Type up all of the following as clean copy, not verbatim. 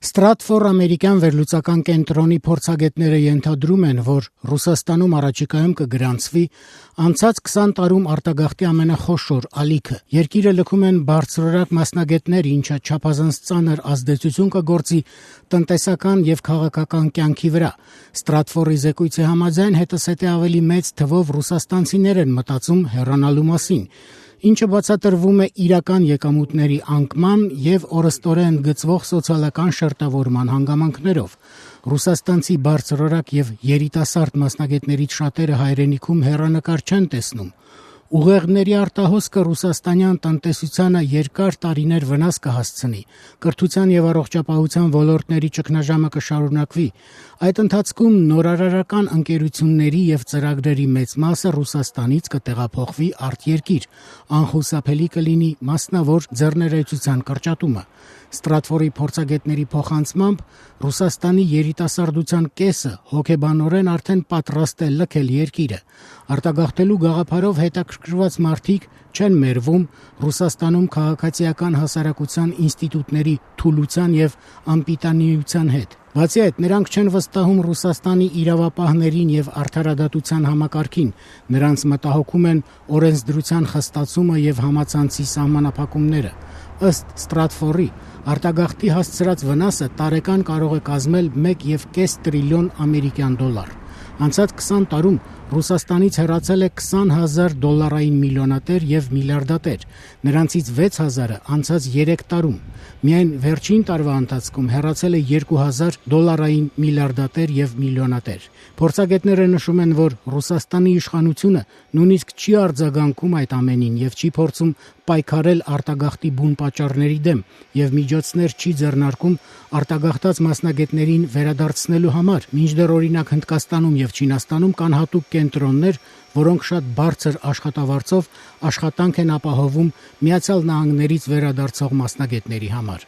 Stratfor ամերիկյան վերլուծական կենտրոնի փորձագետները ենթադրում են, որ Ռուսաստանում առաջիկայում կգրանցվի անցած 20 տարում արտագաղթի ամենախոշոր ալիքը։ Երկիրը լքում են բարձրորակ մասնագետներ, ինչը չափազանց ծանր ազդեցություն կգործի տնտեսական եւ քաղաքական կյանքի վրա։ Stratfor-ի զեկույցի համաձայն հետսետե ավելի մեծ թվով ռուսաստանցիներ են մտածում հեռանալու մասին, ինչը բացատրվում է իրական եկամուտների անկման եւ օրըստօրեն գծվող սոցիալական շերտավորման հանգամանքներով։ Ռուսաստանցի բարձրորակ եւ երիտասարդ մասնագետներից շատերը հայրենիքում հեռանկար չեն տեսնում։ Ուղեղների արտահոսքը ռուսաստանյան տնտեսությանը երկար տարիներ վնաս կհասցնի, կրթության եւ առողջապահության ոլորտների ճգնաժամը կշարունակվի։ Այդ ընթացքում նորարարական ընկերությունների եւ ծրագրերի մեծ մասը Ռուսաստանից կտեղափոխվի արտերկիր, անխուսափելի կլինի մասնավոր ձեռներեցության կրճատումը։ Stratfor-ի փորձագետների փոխանցմամբ Ռուսաստանի երիտասարդության կեսը հոգեբանորեն արդեն պատրաստ է լքել երկիրը։ Արտագաղթելու գաղափարով հետաքրքրված մարդիկ չեն մերվում Ռուսաստանում քաղաքացիական հասարակության ինստիտուտների թուլության եւ անպիտանիության հետ։ Բացի այդ, նրանք չեն վստահում Ռուսաստանի իրավապահներին եւ արդարադատության համակարգին, նրանց մտահոգում են օրենսդրության խստացումը եւ համացանցի սահմանափակումները։ Ըստ Stratfor-ի, արտագաղթի հասցրած վնասը տարեկան կարող է կազմել 1.5 տրիլիոն ամերիկյան դոլար։ Անցած 20 տարում Ռուսաստանից հեռացել է 20,000 դոլարային միլիոնատեր եւ միլիարդատեր, նրանցից 6,000-ը անցած 3 տարում։ Միայն վերջին տարվա ընթացքում հեռացել է 2,000 դոլարային միլիարդատեր եւ միլիոնատեր։ Փորձագետները նշում են, որ Ռուսաստանի իշխանությունը նույնիսկ չի արձագանքում այդ ամենին եւ չի փորձում պայքարել արտագաղթի բուն պատճառների դեմ եւ միջոցներ չի ձեռնարկում արտագաղթած մասնագետներին վերադարձնելու համար, մինչդեռ օրինակ Հնդկաստանում եւ Չինաստանում կան հատուկ կենտրոններ, որոնք շատ բարձր աշխատավարձով աշխատանք են ապահովում Միացյալ Նահանգներից վերադարձող մասնագետների համար։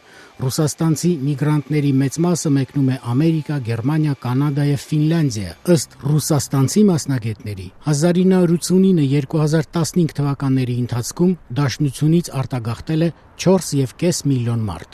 Ռուսաստանցի միգրանտների մեծ մասը մեկնում է Ամերիկա, Գերմանիա, Կանադա եւ Ֆինլանդիա։ Ըստ ռուսաստանցի մասնագետների 1989-2015 թվականների ընթացքում դաշնությունից արտագաղթել է 4.5 միլիոն մարդ։